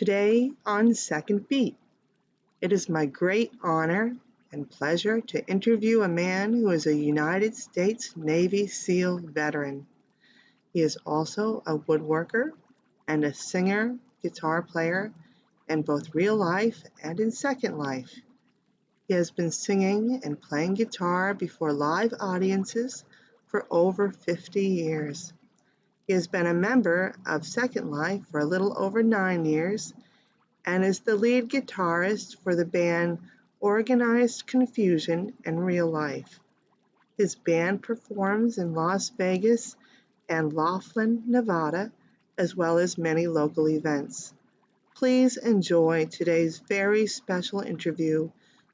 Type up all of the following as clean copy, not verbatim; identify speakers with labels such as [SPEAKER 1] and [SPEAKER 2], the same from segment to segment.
[SPEAKER 1] Today on Second Beat, it is my great honor and pleasure to interview a man who is a United States Navy SEAL veteran. He is also a woodworker and a singer, guitar player in both real life and in Second Life. He has been singing and playing guitar before live audiences for over 50 years. He has been a member of Second Life for a little over 9 years and is the lead guitarist for the band Organized Confusion in real life. His band performs in Las Vegas and Laughlin, Nevada, as well as many local events. Please enjoy today's very special interview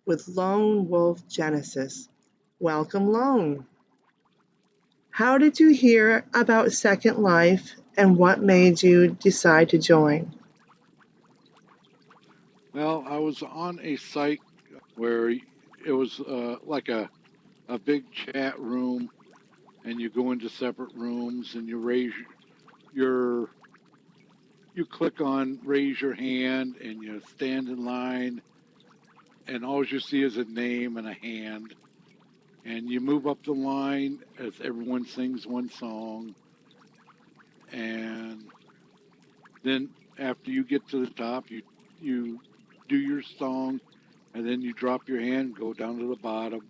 [SPEAKER 1] with Lone Wolf Genesis. Welcome, Lone. How did you hear about Second Life and what made you decide to join?
[SPEAKER 2] Well, I was on a site where it was like a big chat room, and you go into separate rooms and you raise your you click on raise your hand and you stand in line, and all you see is a name and a hand, and you move up the line as everyone sings one song, and then after you get to the top, you do your song, and then you drop your hand, go down to the bottom,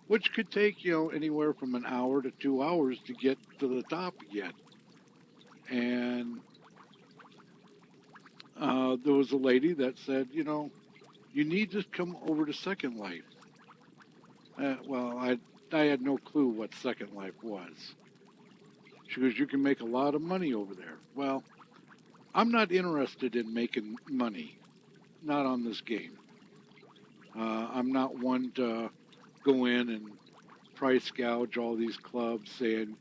[SPEAKER 2] which could take, anywhere from an hour to 2 hours to get to the top again. And there was a lady that said, you need to come over to Second Life. I had no clue what Second Life was. She goes, you can make a lot of money over there. Well, I'm not interested in making money, not on this game. I'm not one to go in and price gouge all these clubs saying,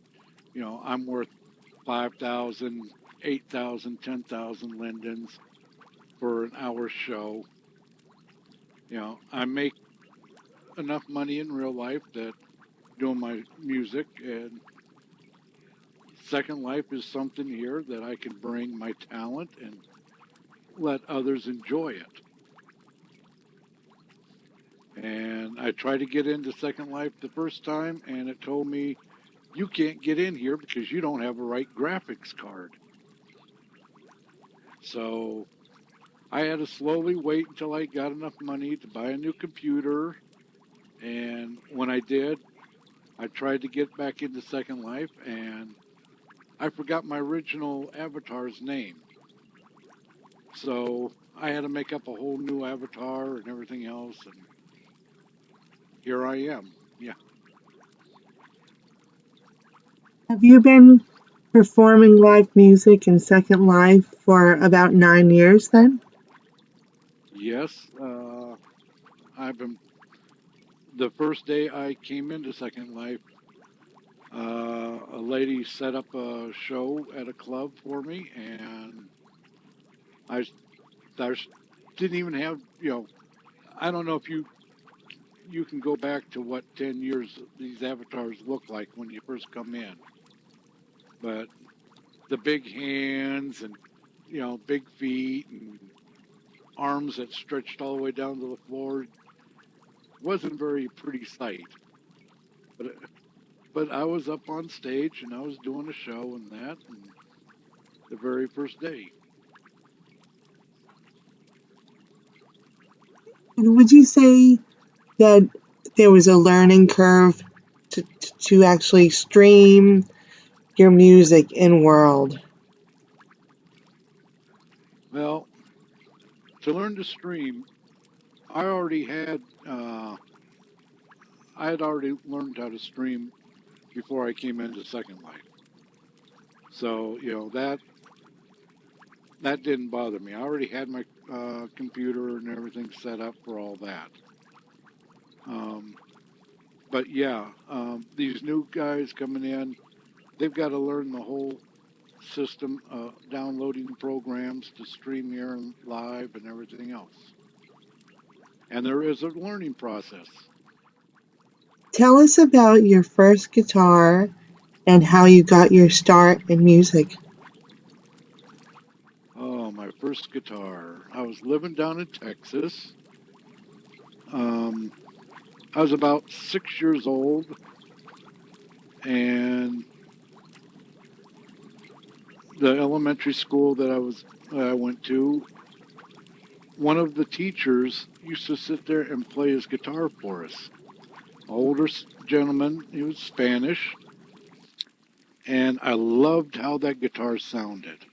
[SPEAKER 2] I'm worth 5,000, 8,000, 10,000 lindens for an hour show. I make enough money in real life that doing my music, and Second Life is something here that I can bring my talent and let others enjoy it. And I tried to get into Second Life the first time, and it told me, you can't get in here because you don't have a right graphics card. So I had to slowly wait until I got enough money to buy a new computer. And when I did, I tried to get back into Second Life, and I forgot my original avatar's name. So I had to make up a whole new avatar and everything else, and here I am. Yeah.
[SPEAKER 1] Have you been performing live music in Second Life for about 9 years then?
[SPEAKER 2] Yes. I've been. The first day I came into Second Life, a lady set up a show at a club for me, and I, I didn't even have, I don't know if you can go back to what 10 years these avatars look like when you first come in. But the big hands and, big feet and arms that stretched all the way down to the floor wasn't a very pretty sight. But but I was up on stage and I was doing a show and that, and the very first day.
[SPEAKER 1] And would you say that there was a learning curve to actually stream your music in world?
[SPEAKER 2] Well, to learn to stream, I already had I had already learned how to stream before I came into Second Life. So that didn't bother me. I already had my computer and everything set up for all that. Um, but yeah, these new guys coming in, they've got to learn the whole system, downloading programs to stream here and live and everything else. And there is a learning process.
[SPEAKER 1] Tell us about your first guitar and how you got your start in music.
[SPEAKER 2] Oh, my first guitar? I was living down in Texas. Um, I was about 6 years old, and the elementary school that I went to, one of the teachers used to sit there and play his guitar for us. Older gentleman, he was Spanish, and I loved how that guitar sounded.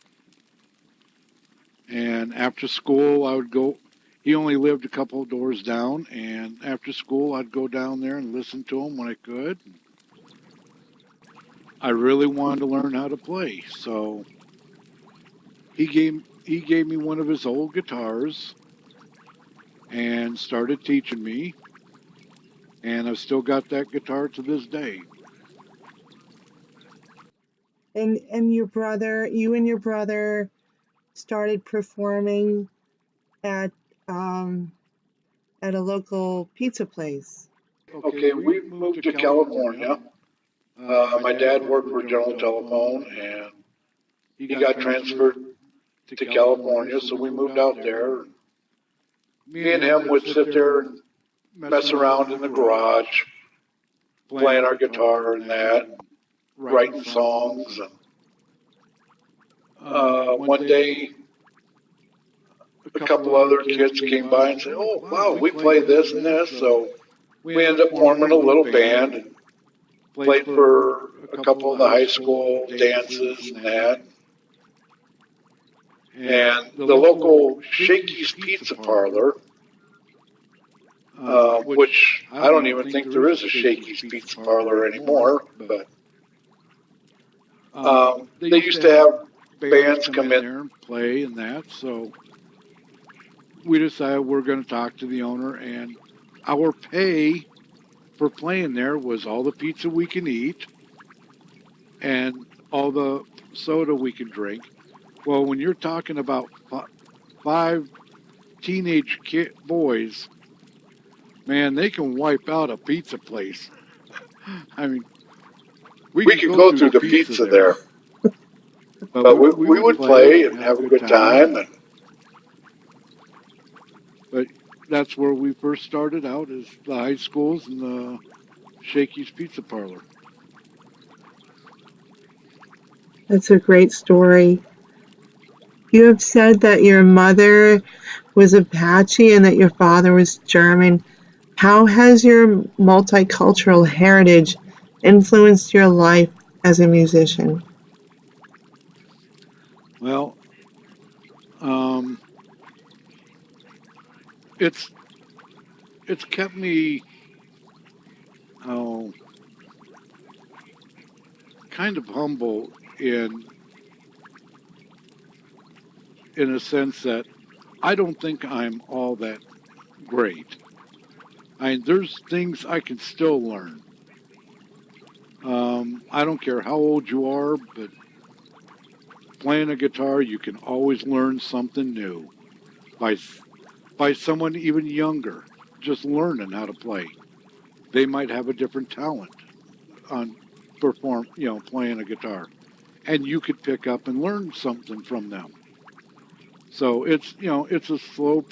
[SPEAKER 2] And after school, I would go. He only lived a couple of doors down, and after school, I'd go down there and listen to him when I could. I really wanted to learn how to play, so he gave me one of his old guitars and started teaching me, and I've still got that guitar to this day.
[SPEAKER 1] And you and your brother started performing at um, at a local pizza place.
[SPEAKER 2] Okay, we moved to California. My dad worked for General Telephone, and he got transferred to California, so we moved out there. Me and him would sit there and mess around in the garage, playing our guitar and that, and writing songs. And one day, a couple other kids came by and said, "Oh, wow, we play this and this." So we ended up forming a little band and played for a couple of the high school dances and that. And the local Shakey's Pizza Parlor, which I don't even think there is a Shakey's Pizza Parlor anymore, but they used to have bands come in there and play and that. So we decided we're going to talk to the owner, and our pay for playing there was all the pizza we can eat and all the soda we can drink. Well, when you're talking about five teenage boys, man, they can wipe out a pizza place. I mean, we could go through the pizza there. But we would play and have a good time. But that's where we first started out, is the high schools and the Shakey's Pizza Parlor.
[SPEAKER 1] That's a great story. You have said that your mother was Apache and that your father was German. How has your multicultural heritage influenced your life as a musician?
[SPEAKER 2] Well, it's it's kept me oh, kind of humble in a sense that I don't think I'm all that great. I mean, there's things I can still learn. I don't care how old you are, but playing a guitar, you can always learn something new by by someone even younger, just learning how to play. They might have a different talent on playing a guitar, and you could pick up and learn something from them. So it's a slow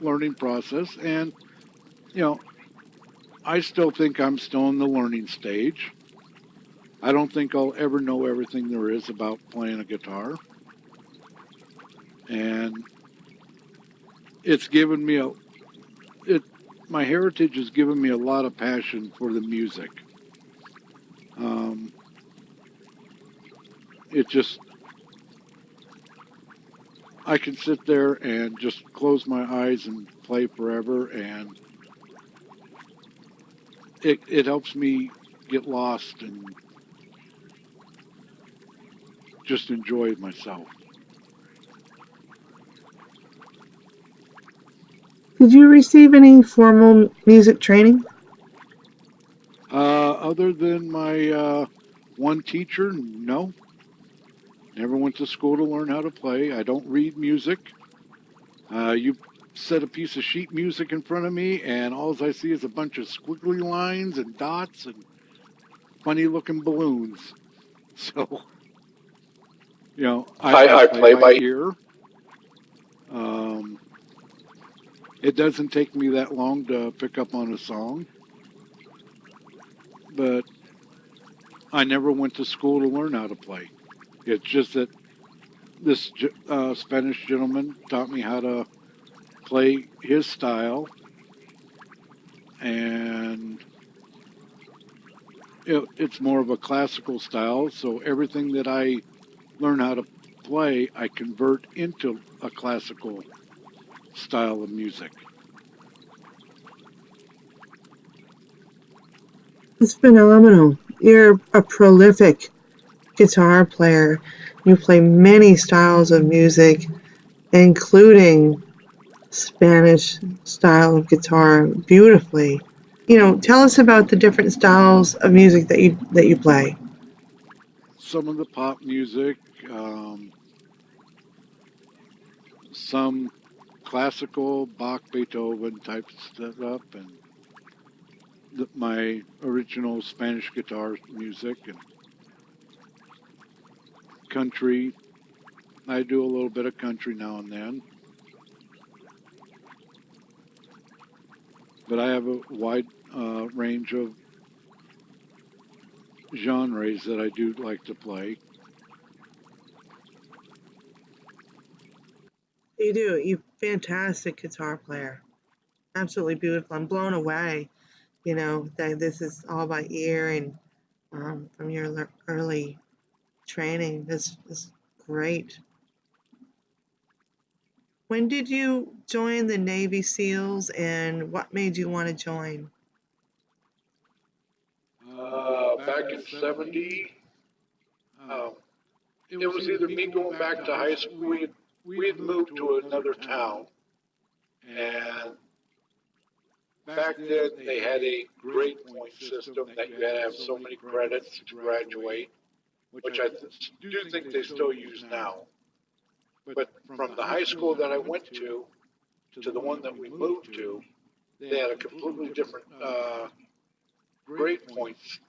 [SPEAKER 2] learning process, and you know, I still think I'm still in the learning stage. I don't think I'll ever know everything there is about playing a guitar, and it's given me a it. My heritage has given me a lot of passion for the music. Um, it just I can sit there and just close my eyes and play forever, and it helps me get lost and just enjoy myself.
[SPEAKER 1] Did you receive any formal music training?
[SPEAKER 2] Other than my one teacher, no. Never went to school to learn how to play. I don't read music. You set a piece of sheet music in front of me, and all I see is a bunch of squiggly lines and dots and funny looking balloons. So, I play by ear. Um, it doesn't take me that long to pick up on a song, but I never went to school to learn how to play. It's just that this Spanish gentleman taught me how to play his style, and it's more of a classical style. So everything that I learn how to play, I convert into a classical style of music.
[SPEAKER 1] It's phenomenal. You're a prolific guitar player. You play many styles of music, including Spanish style of guitar beautifully. Tell us about the different styles of music that you play.
[SPEAKER 2] Some of the pop music, um, some classical Bach, Beethoven type stuff, and my original Spanish guitar music and country. I do a little bit of country now and then, but I have a wide range of genres that I do like to play.
[SPEAKER 1] You do. You're a fantastic guitar player. Absolutely beautiful. I'm blown away. That this is all by ear and from your early training. This is great. When did you join the Navy SEALs and what made you want to join?
[SPEAKER 2] Back in '70, um, it was either me going back to high school. We had moved to another town, and back then they had a grade point system that you had to have so many credits to graduate, which I do think they still use now. But from the high school that I went to the one that we moved to, they had a completely different grade points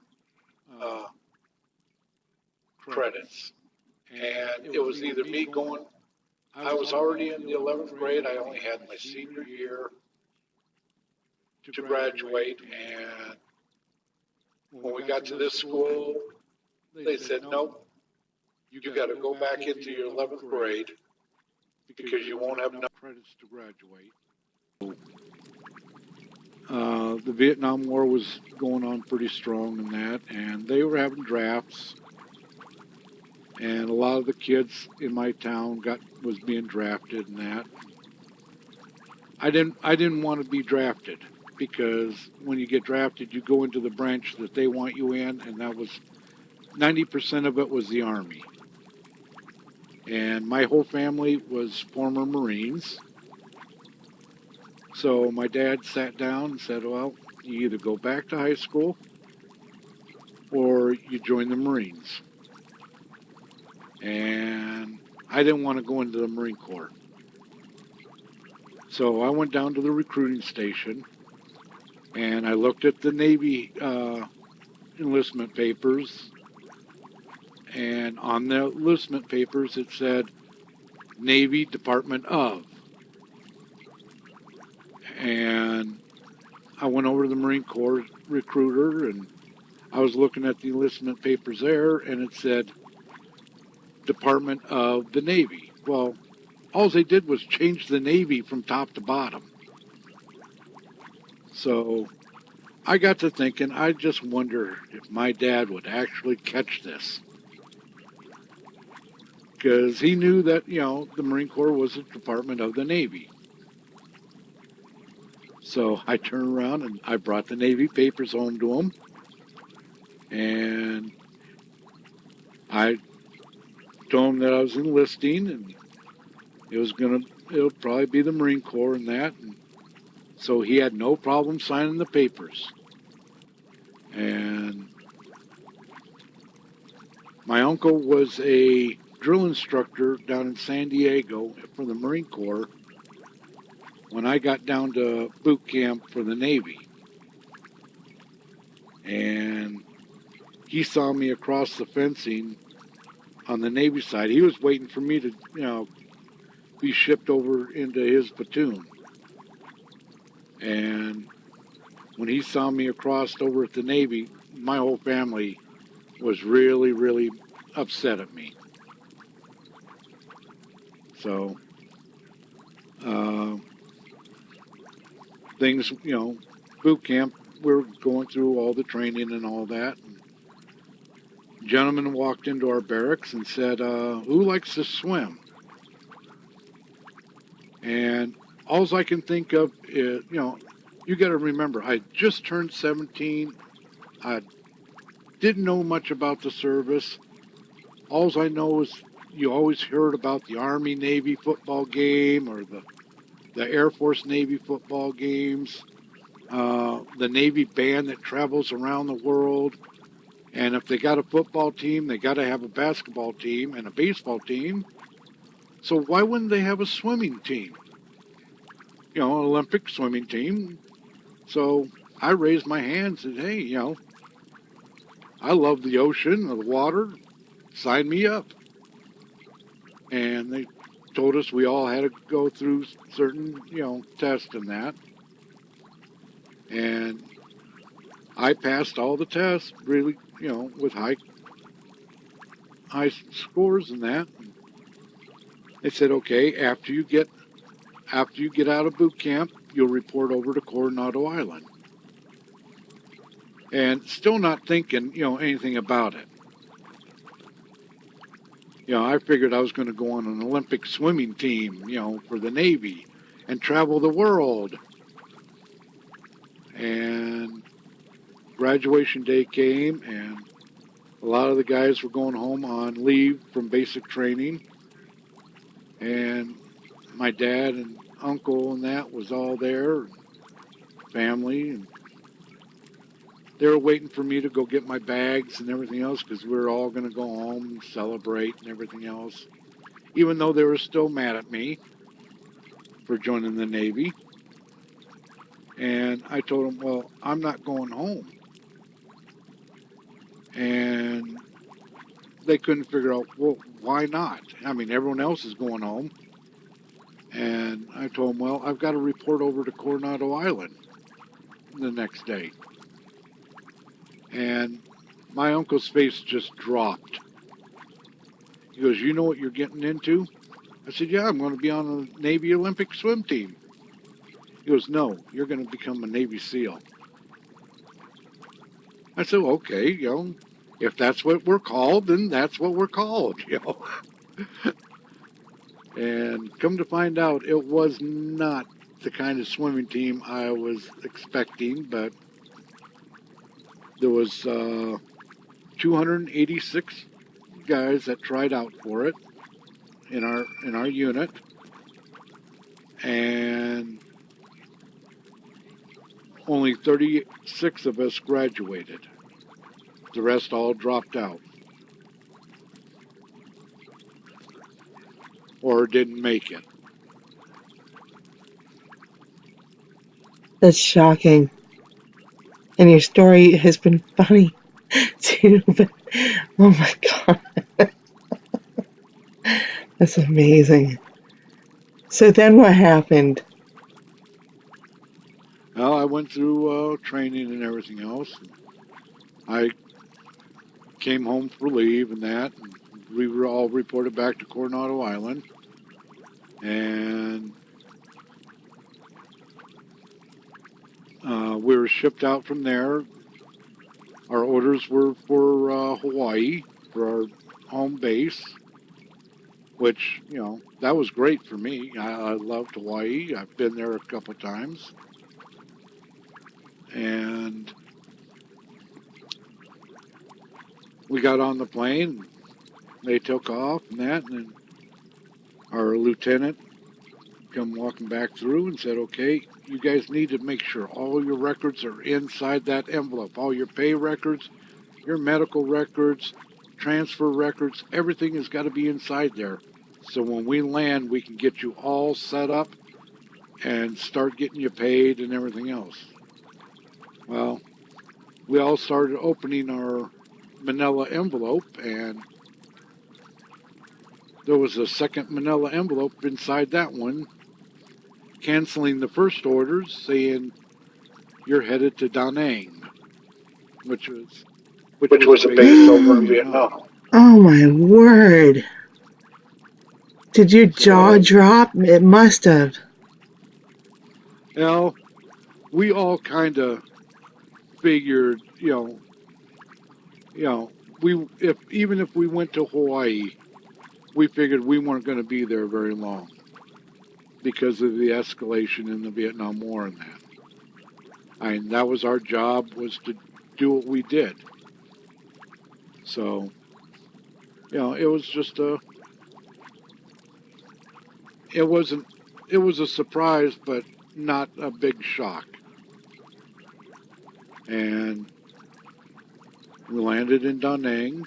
[SPEAKER 2] uh, credits. And it was either me going, I was already in the 11th grade, I only had my senior year to graduate. And when we got to this school, they said, nope, you got to go back into your 11th grade because you won't have enough credits to graduate. The Vietnam War was going on pretty strong in that, and they were having drafts, and a lot of the kids in my town was being drafted and that. I didn't want to be drafted because when you get drafted, you go into the branch that they want you in, and that was 90% of it was the Army. And my whole family was former Marines. So my dad sat down and said, well, you either go back to high school or you join the Marines. And I didn't want to go into the Marine Corps. So I went down to the recruiting station and I looked at the Navy enlistment papers. And on the enlistment papers, it said Navy Department of. And I went over to the Marine Corps recruiter and I was looking at the enlistment papers there and it said Department of the Navy. Well, all they did was change the Navy from top to bottom. So I got to thinking, I just wonder if my dad would actually catch this. Because he knew that, the Marine Corps was a department of the Navy. So I turned around and I brought the Navy papers home to him. And I told him that I was enlisting and it'll probably be the Marine Corps and that. And so he had no problem signing the papers. And my uncle was a drill instructor down in San Diego for the Marine Corps when I got down to boot camp for the Navy. And he saw me across the fencing on the Navy side. He was waiting for me to, be shipped over into his platoon. And when he saw me across over at the Navy, my whole family was really, really upset at me. So uh, things, boot camp, we're going through all the training and all that. A gentleman walked into our barracks and said, "Who likes to swim?" And all I can think of is, you got to remember, I just turned 17. I didn't know much about the service. All I know is you always heard about the Army-Navy football game or the Air Force-Navy football games, the Navy band that travels around the world. And if they got a football team, they got to have a basketball team and a baseball team. So why wouldn't they have a swimming team? An Olympic swimming team. So I raised my hand and said, hey, I love the ocean, the water. Sign me up. And they told us we all had to go through certain, tests and that. And I passed all the tests really, with high scores and that. They said, okay, after you get out of boot camp, you'll report over to Coronado Island. And still not thinking, anything about it. I figured I was going to go on an Olympic swimming team, for the Navy and travel the world. And graduation day came, and a lot of the guys were going home on leave from basic training. And my dad and uncle and that was all there, family, and they were waiting for me to go get my bags and everything else because we were all going to go home and celebrate and everything else, even though they were still mad at me for joining the Navy. And I told them, well, I'm not going home. And they couldn't figure out, well, why not? I mean, everyone else is going home. And I told them, well, I've got to report over to Coronado Island the next day. And my uncle's face just dropped. He goes, you know what you're getting into? I said, yeah, I'm going to be on the Navy Olympic swim team. He goes, no, you're going to become a Navy SEAL. I said, well, okay, if that's what we're called, then that's what we're called, And come to find out, it was not the kind of swimming team I was expecting, but there was 286 guys that tried out for it in our unit, and only 36 of us graduated. The rest all dropped out or didn't make it.
[SPEAKER 1] That's shocking. And your story has been funny too, but oh my God, that's amazing. So then what happened?
[SPEAKER 2] Well, I went through training and everything else. I came home for leave and that. And we were all reported back to Coronado Island. And we were shipped out from there. Our orders were for Hawaii, for our home base, which, that was great for me. I loved Hawaii. I've been there a couple of times. And we got on the plane. They took off and that. And then our lieutenant come walking back through and said, okay, you guys need to make sure all your records are inside that envelope. All your pay records, your medical records, transfer records, everything has got to be inside there. So when we land, we can get you all set up and start getting you paid and everything else. Well, we all started opening our manila envelope, and there was a second manila envelope inside that one, canceling the first orders, saying you're headed to Da Nang, which was a base over in Vietnam.
[SPEAKER 1] Oh my word. Did your jaw
[SPEAKER 2] So,
[SPEAKER 1] drop? It must have.
[SPEAKER 2] well, we all kind of figured, we if even if we went to Hawaii, we figured we weren't going to be there very long because of the escalation in the Vietnam War and that. I mean, that was our job, was to do what we did. So, it was just it wasn't, it was a surprise, but not a big shock. And we landed in Da Nang.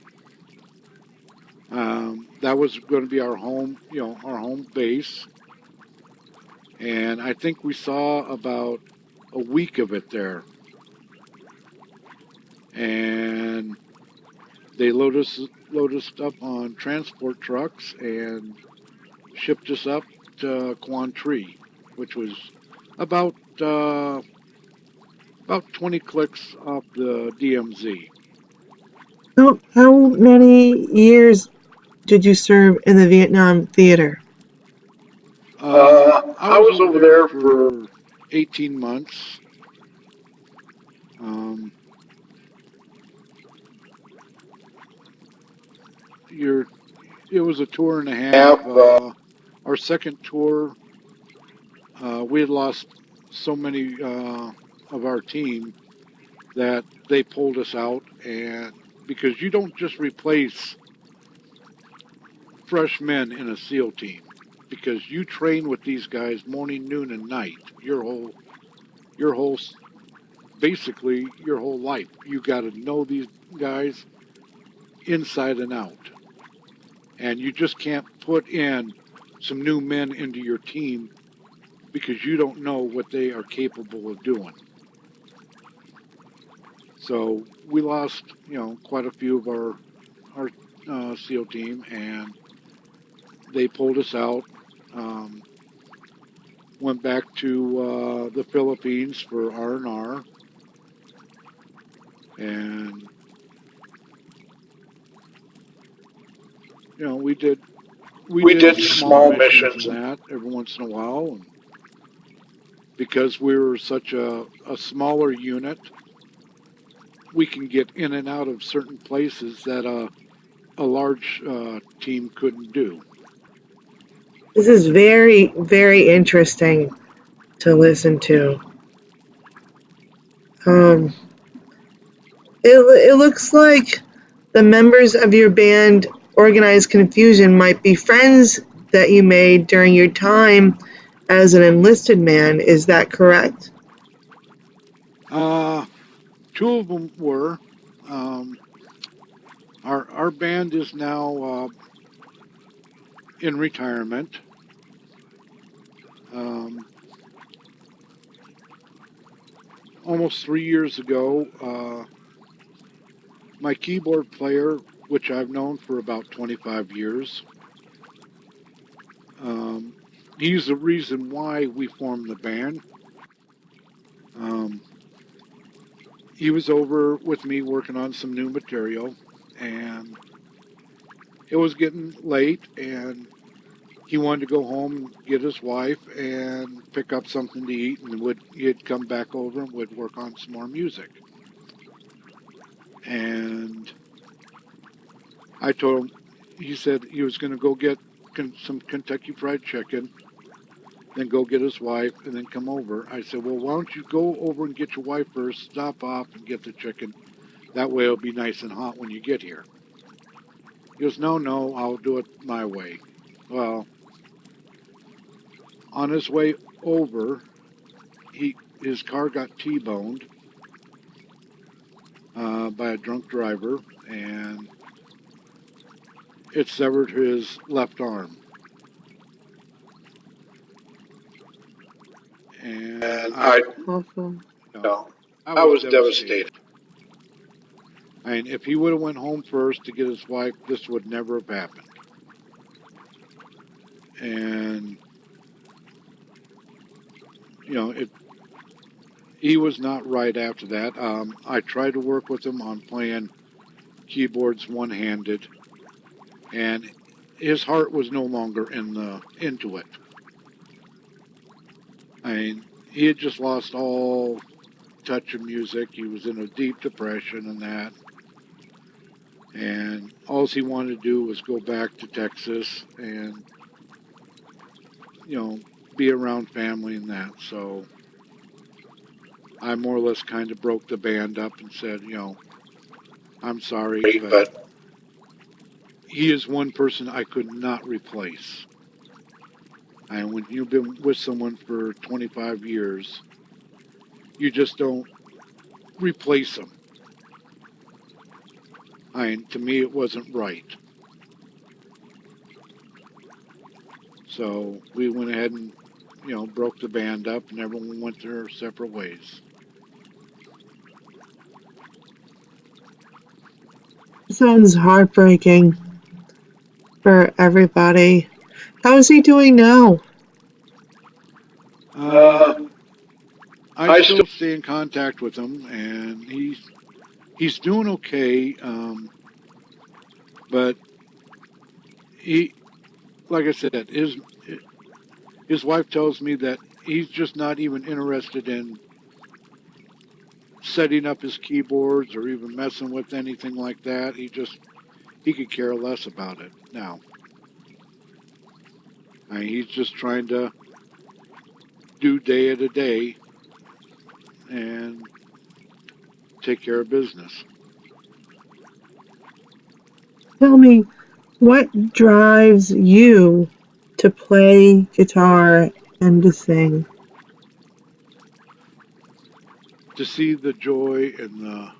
[SPEAKER 2] That was going to be our home, our home base. And I think we saw about a week of it there. And they loaded us up on transport trucks and shipped us up to Quan Tri, which was about 20 clicks off the DMZ.
[SPEAKER 1] How many years did you serve in the Vietnam theater?
[SPEAKER 2] I was over there for 18 months. Um, it was a tour and a half. Our second tour, we had lost so many of our team that they pulled us out, and because you don't just replace fresh men in a SEAL team, because you train with these guys morning, noon, and night. Your whole, basically your whole life. You got to know these guys inside and out, and you just can't put in some new men into your team because you don't know what they are capable of doing. So we lost, quite a few of our SEAL team, and they pulled us out. Um, Went back to the Philippines for R&R, and we did small missions and that every once in a while, and because we were such a smaller unit, we can get in and out of certain places that a large team couldn't do.
[SPEAKER 1] This is very, very interesting to listen to. Um, it looks like the members of your band Organized Confusion might be friends that you made during your time as an enlisted man. Is that correct?
[SPEAKER 2] Uh, Two of them were. Um, our band is now in retirement. Um, Almost 3 years ago, my keyboard player, which I've known for about 25 years, um, he's the reason why we formed the band. Um, he was over with me working on some new material, and it was getting late, and he wanted to go home and get his wife and pick up something to eat, and he'd come back over and would work on some more music. And I told him, he said he was going to go get some Kentucky Fried Chicken, then go get his wife, and then come over. I said, well, why don't you go over and get your wife first, stop off and get the chicken. That way it'll be nice and hot when you get here. He goes, no, I'll do it my way. Well, on his way over, his car got T-boned by a drunk driver, and it severed his left arm. And
[SPEAKER 1] Awful.
[SPEAKER 2] I was devastated. I mean, if he would have went home first to get his wife, this would never have happened. And he was not right after that. I tried to work with him on playing keyboards one-handed, and his heart was no longer into it. I mean, he had just lost all touch of music. He was in a deep depression and that. And all he wanted to do was go back to Texas and, be around family and that. So I more or less kind of broke the band up and said, I'm sorry, but he is one person I could not replace. And when you've been with someone for 25 years, you just don't replace them. To me, it wasn't right. So we went ahead and, broke the band up, and everyone went their separate ways.
[SPEAKER 1] Sounds heartbreaking for everybody. How is he doing now?
[SPEAKER 2] I still stay in contact with him, and he's doing okay. But he, like I said, his wife tells me that he's just not even interested in setting up his keyboards or even messing with anything like that. He could care less about it now. He's just trying to do day at a day and take care of business.
[SPEAKER 1] Tell me, what drives you to play guitar and to sing?
[SPEAKER 2] To see the joy and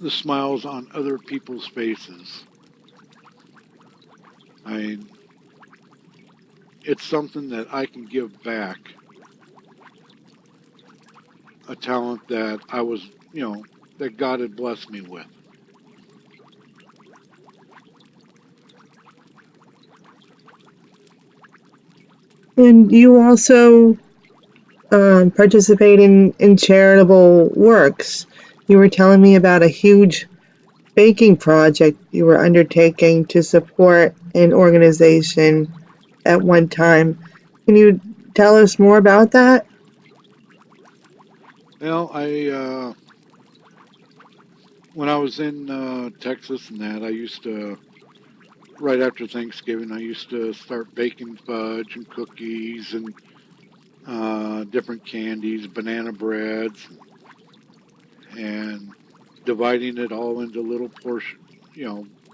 [SPEAKER 2] the smiles on other people's faces. It's something that I can give back. A talent that I was, that God had blessed me with.
[SPEAKER 1] And you also participate in charitable works. You were telling me about a huge baking project you were undertaking to support an organization at one time. Can you tell us more about that?
[SPEAKER 2] Well, when I was in Texas and that, I used to, right after Thanksgiving, I used to start baking fudge and cookies and different candies, banana breads, and dividing it all into little portion,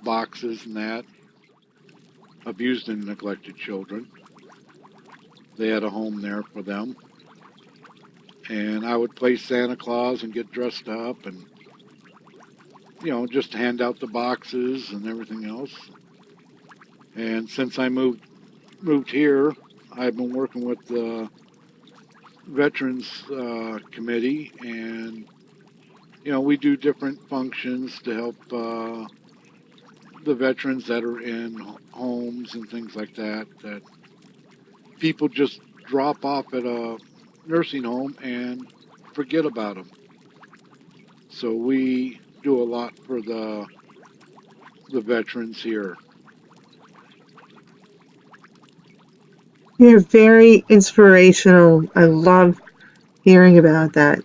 [SPEAKER 2] boxes and that, abused and neglected children. They had a home there for them. And I would play Santa Claus and get dressed up and, just hand out the boxes and everything else. And since I moved here, I've been working with the Veterans Committee, and we do different functions to help the veterans that are in homes and things like that. That people just drop off at a nursing home and forget about them. So we do a lot for the veterans here.
[SPEAKER 1] You're very inspirational. I love hearing about that.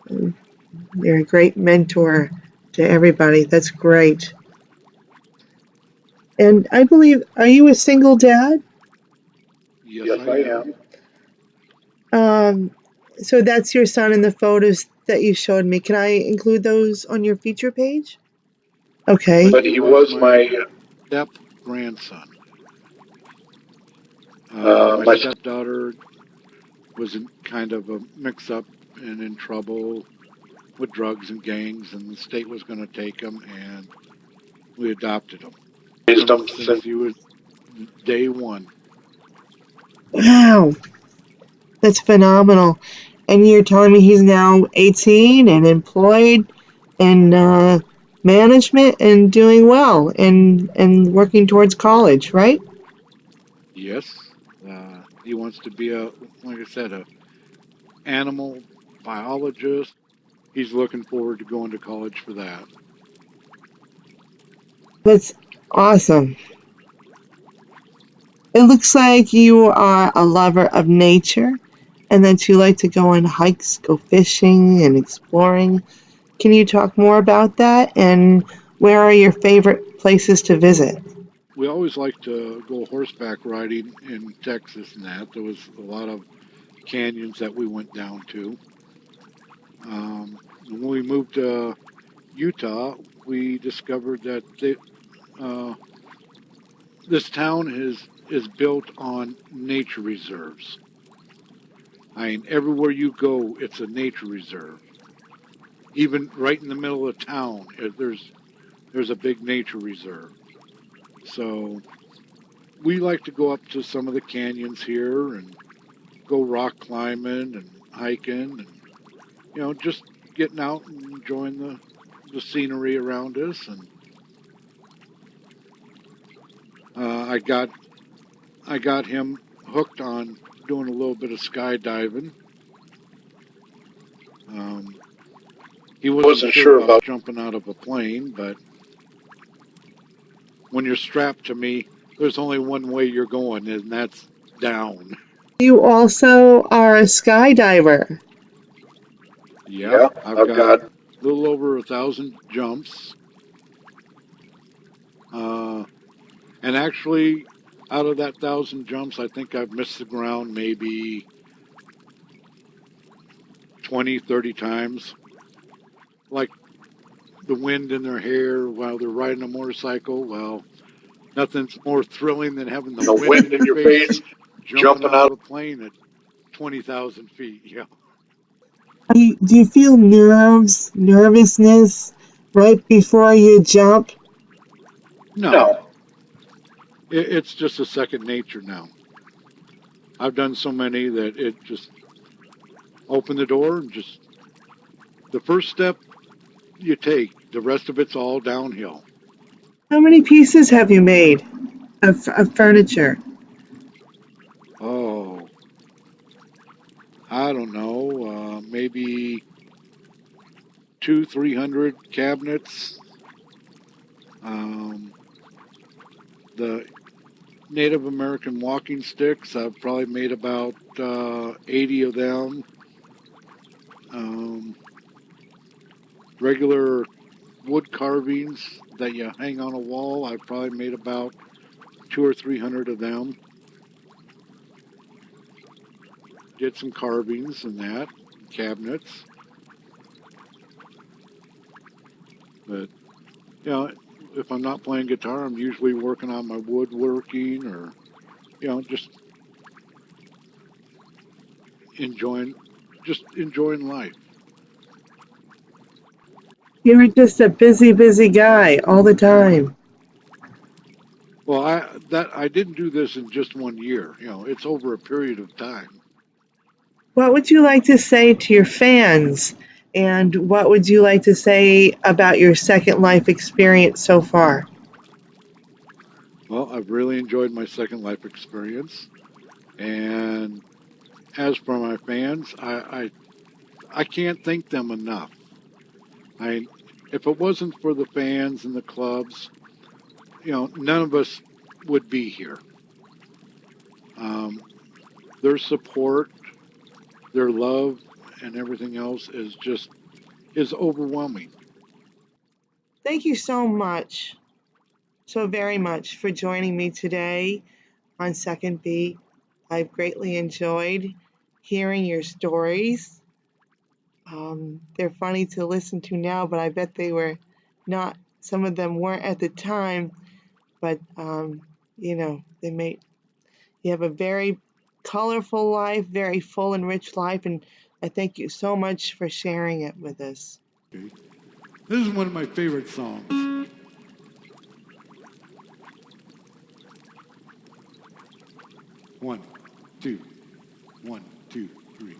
[SPEAKER 1] You're a great mentor to everybody. That's great. And I believe, are you a single dad?
[SPEAKER 2] Yes, I am.
[SPEAKER 1] So that's your son in the photos that you showed me. Can I include those on your feature page? Okay.
[SPEAKER 2] But he was my step grandson. My stepdaughter was in kind of a mix-up and in trouble with drugs and gangs, and the state was going to take him, and we adopted him. Since he was day one.
[SPEAKER 1] Wow, that's phenomenal. And you're telling me he's now 18 and employed in management and doing well and working towards college, right?
[SPEAKER 2] Yes. He wants to be like I said, a animal biologist. He's looking forward to going to college for that.
[SPEAKER 1] That's awesome. It looks like you are a lover of nature and that you like to go on hikes, go fishing, and exploring. Can you talk more about that? And where are your favorite places to visit?
[SPEAKER 2] We always like to go horseback riding in Texas and that. There was a lot of canyons that we went down to. When we moved to Utah, we discovered that uh, this town is built on nature reserves. I mean, everywhere you go, it's a nature reserve. Even right in the middle of town, there's a big nature reserve. So we like to go up to some of the canyons here and go rock climbing and hiking and just getting out and enjoying the scenery around us. And uh, I got I got him hooked on doing a little bit of skydiving. Um, he wasn't
[SPEAKER 3] Wasn't
[SPEAKER 2] sure
[SPEAKER 3] sure
[SPEAKER 2] about
[SPEAKER 3] about.
[SPEAKER 2] jumping out of a plane, but when you're strapped to me, there's only one way you're going, and that's down.
[SPEAKER 1] You also are a skydiver.
[SPEAKER 2] Yep,
[SPEAKER 3] Yeah,
[SPEAKER 2] I've
[SPEAKER 3] I've
[SPEAKER 2] got a
[SPEAKER 3] got.
[SPEAKER 2] little over 1,000 jumps, uh, and actually, out of that 1,000 jumps, I think I've missed the ground maybe 20, 30 times. Like the wind in their hair while they're riding a motorcycle. Well, nothing's more thrilling than having the
[SPEAKER 3] The
[SPEAKER 2] wind
[SPEAKER 3] wind
[SPEAKER 2] in
[SPEAKER 3] in
[SPEAKER 2] your
[SPEAKER 3] your
[SPEAKER 2] face
[SPEAKER 3] face,
[SPEAKER 2] jumping
[SPEAKER 3] jumping
[SPEAKER 2] out of
[SPEAKER 3] out.
[SPEAKER 2] a plane at 20,000 feet. Yeah.
[SPEAKER 1] Do you feel nervousness right before you jump?
[SPEAKER 2] No,
[SPEAKER 3] No,
[SPEAKER 2] it's just a second nature now. I've done so many that it just open the door and just the first step you take, the rest of it's all downhill.
[SPEAKER 1] How many pieces have you made of furniture?
[SPEAKER 2] Oh, I don't know, maybe 300 cabinets. Um, the Native American walking sticks, I've probably made about 80 of them. Um, Regular wood carvings that you hang on a wall, I've probably made about 200 or 300 of them. Did some carvings and that, cabinets. But, if I'm not playing guitar, I'm usually working on my woodworking or, just enjoying, enjoying life.
[SPEAKER 1] You're just a busy, busy guy all the time.
[SPEAKER 2] Well, I didn't do this in just 1 year. It's over a period of time.
[SPEAKER 1] What would you like to say to your fans? And what would you like to say about your Second Life experience so far?
[SPEAKER 2] Well, I've really enjoyed my Second Life experience, and as for my fans, I can't thank them enough. I If it wasn't for the fans and the clubs, none of us would be here. Um, their support, their love, and everything else is overwhelming.
[SPEAKER 1] Thank you so much, so very much for joining me today on Second Beat. I've greatly enjoyed hearing your stories. They're funny to listen to now, but I bet they were not, some of them weren't at the time, but they made, you have a very colorful life, very full and rich life, and I thank you so much for sharing it with us.
[SPEAKER 2] Okay. This is one of my favorite songs. 1, 2, 1, 2, 3.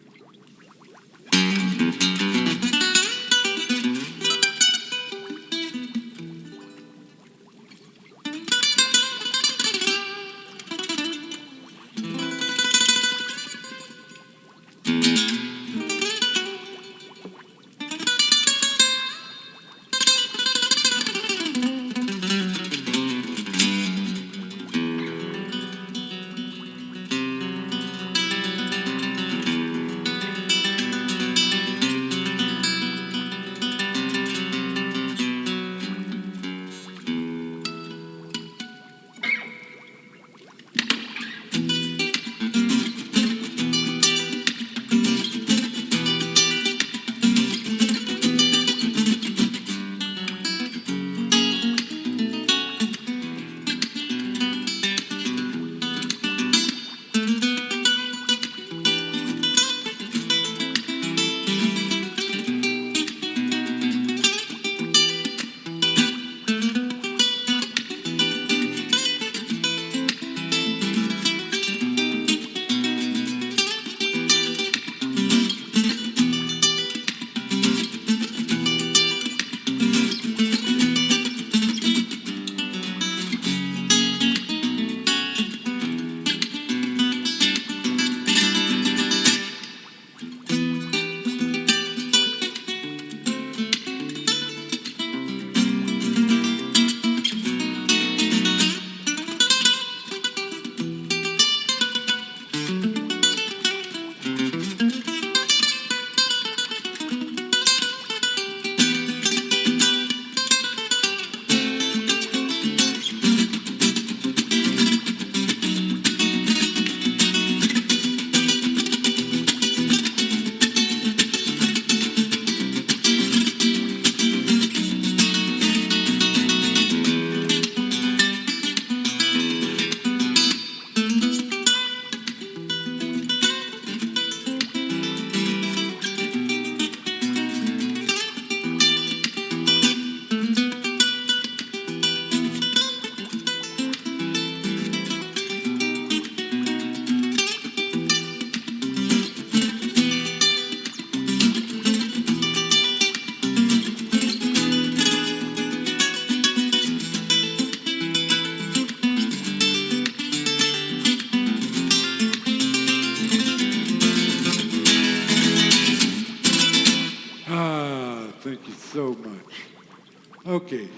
[SPEAKER 2] Okay.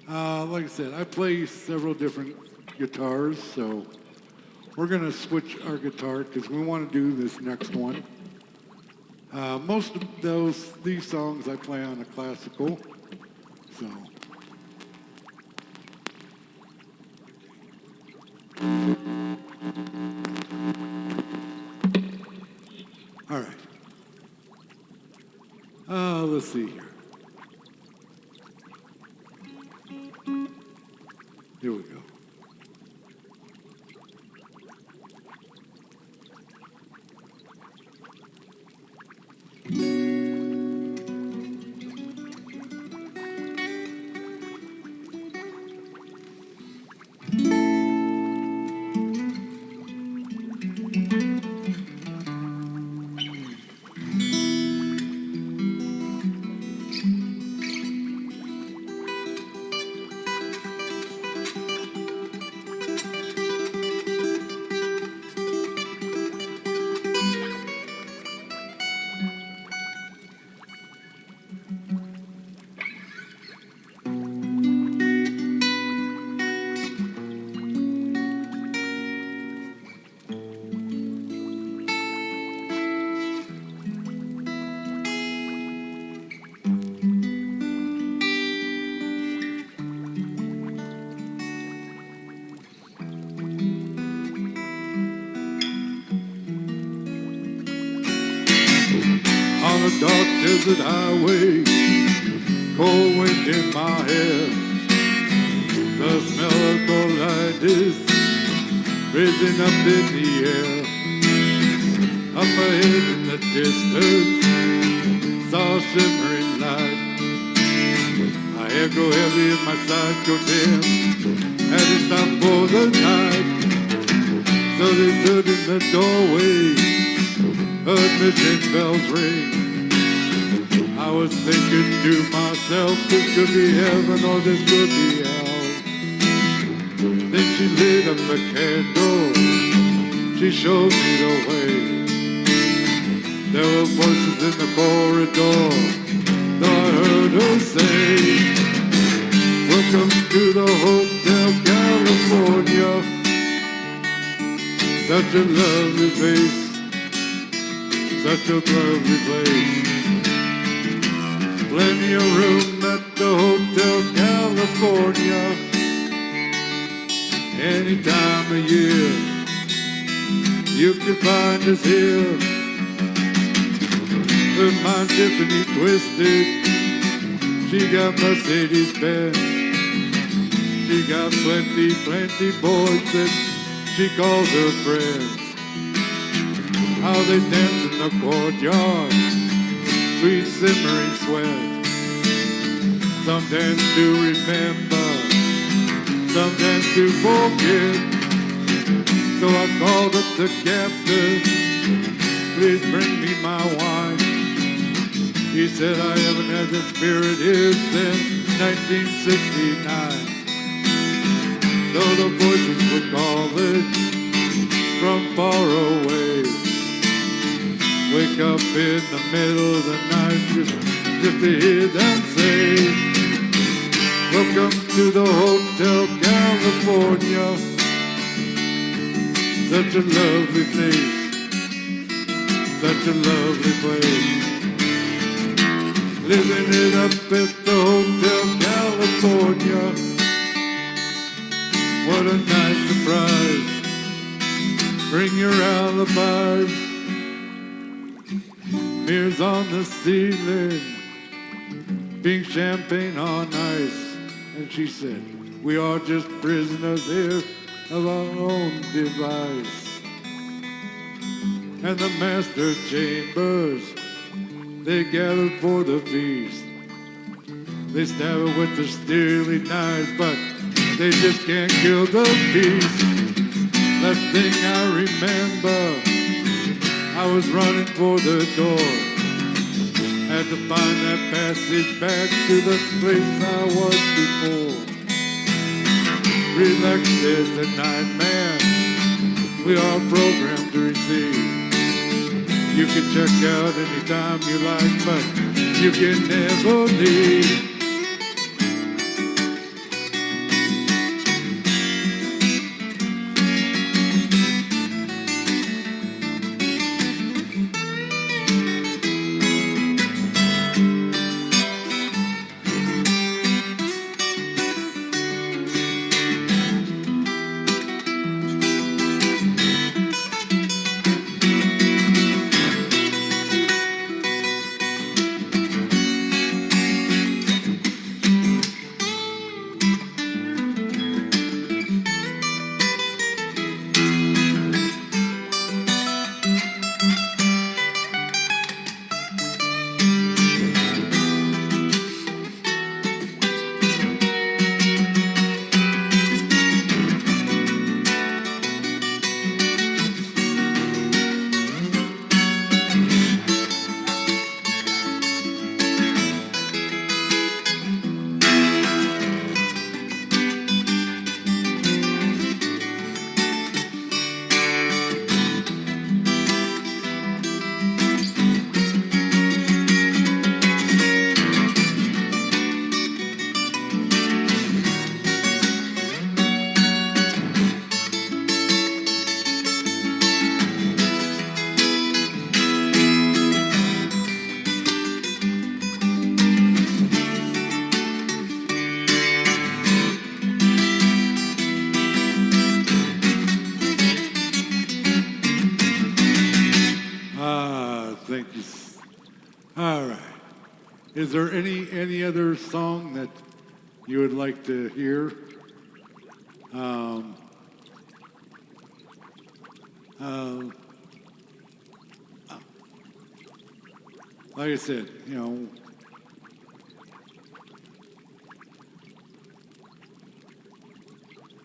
[SPEAKER 2] Like I said, I play several different guitars, so we're going to switch our guitar because we want to do this next one. Most of these songs I play on a classical, so. All right. Let's see here. Here we go. On a dark desert highway, cold wind in my hair. The smell of colitis raising up in the air. Up ahead in the distance, saw a shimmering light. My head go heavy and my side go dim. Had to stop for the night. So they stood in the doorway. Admission bells ring. I was thinking to myself, this could be heaven or this could be hell. Then she lit up a candle. She showed me the way. There were voices in the corridor. Though I heard her say, welcome to the Hotel California. Such a lovely place. Such a lovely place. Plenty of room at the Hotel California. Any time of year, you can find us here. Her mind Tiffany twisted. She got Mercedes Benz. She got plenty boys that she calls her friends. How they dance in the courtyard, sweet simmering sweat. Some dance to remember, some dance to forget. So I called up the captain, please bring me my wine. He said I haven't had the spirit here since 1969. Though the voices would call it from far away. Wake up in the middle of the night just to hear them say, welcome to the Hotel California. Such a lovely place. Such a lovely place. Living it up at the Hotel California. What a nice surprise. Bring your alibis. Mirrors on the ceiling, pink champagne on ice. And she said, we are just prisoners here of our own device. And the master chambers, they gathered for the feast. They stab it with their steely knives, but they just can't kill the beast. Last thing I remember, I was running for the door. Had to find that passage back to the place I was before. Relax is the night man. We are programmed to receive. You can check out anytime you like, but you can never leave. Is there any other song that you would like to hear? Um, uh, like I said,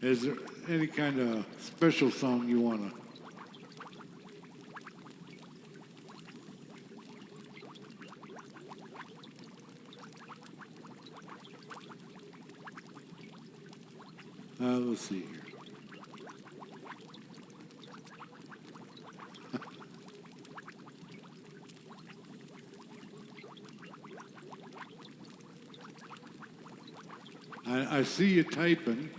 [SPEAKER 2] is there any kind of special song you want to? Let's see here. I see you typing.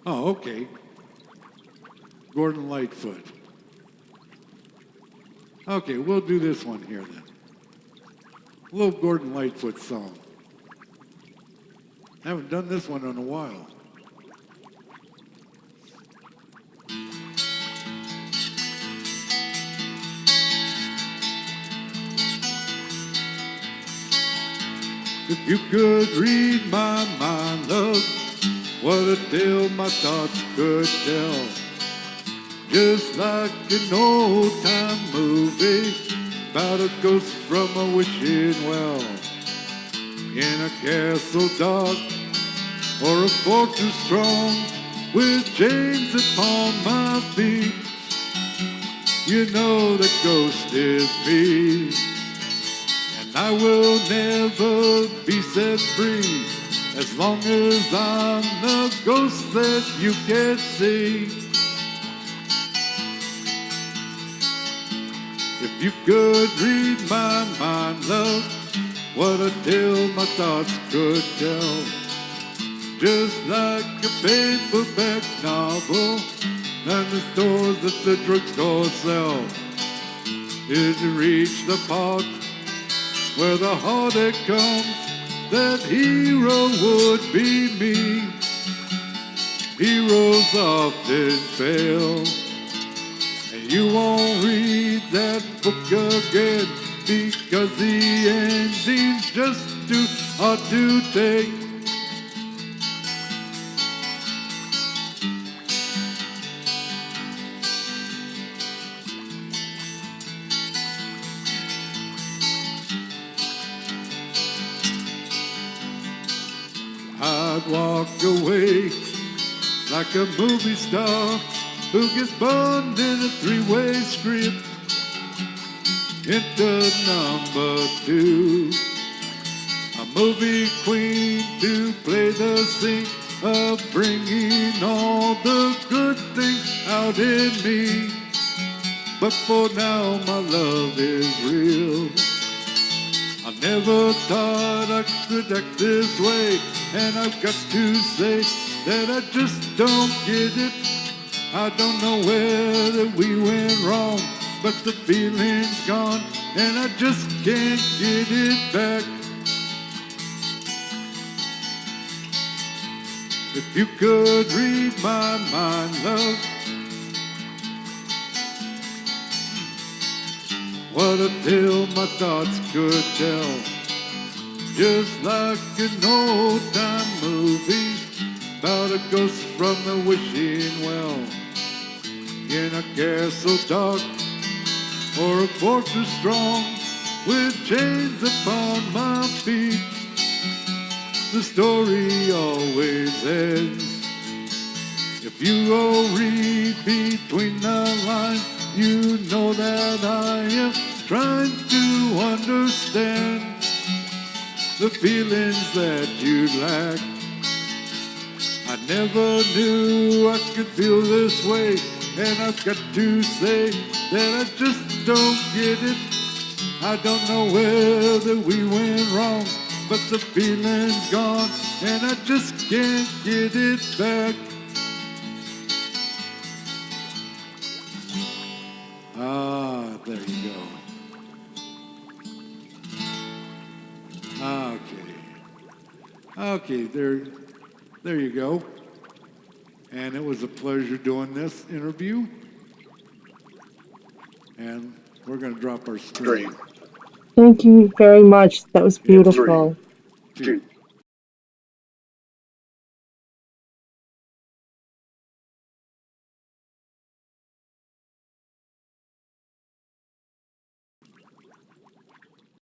[SPEAKER 2] Oh, okay. Gordon Lightfoot. Okay, we'll do this one here then. A little Gordon Lightfoot song. Haven't done this one in a while. If you could read my mind, love, what a tale my thoughts could tell. Just like an old-time movie about a ghost from a wishing well. In a castle dark or a fortress strong with chains upon my feet, you know the ghost is me. And I will never be set free as long as I'm the ghost that you can't see. If you could read my mind, love, what a tale my thoughts could tell. Just like a paperback novel and the stores that the drugstore sell. Did you reach the part where the heartache comes? That hero would be me. Heroes often fail, and you won't read that book again because the ending's just too hard to take. I'd walk away like a movie star who gets burned in a three-way script into number 2. A movie queen to play the scene of bringing all the good things out in me. But for now my love is real. I never thought I could act this way, and I've got to say that I just don't get it. I don't know where that we went wrong, but the feeling's gone, and I just can't get it back. If you could read my mind, love, what a tale my thoughts could tell. Just like an old-time movie about a ghost from the wishing well. In a castle dark or a fortress strong with chains upon my feet, the story always ends. If you all read between the lines, you know that I am trying to understand the feelings that you lack. I never knew I could feel this way, and I've got to say that I just don't get it. I don't know where that we went wrong, but the feeling's gone, and I just can't get it back. Ah, there you go. Okay, There you go. And it was a pleasure doing this interview. And we're going to drop our stream.
[SPEAKER 1] Thank you very much. That was beautiful.
[SPEAKER 2] 3, 2,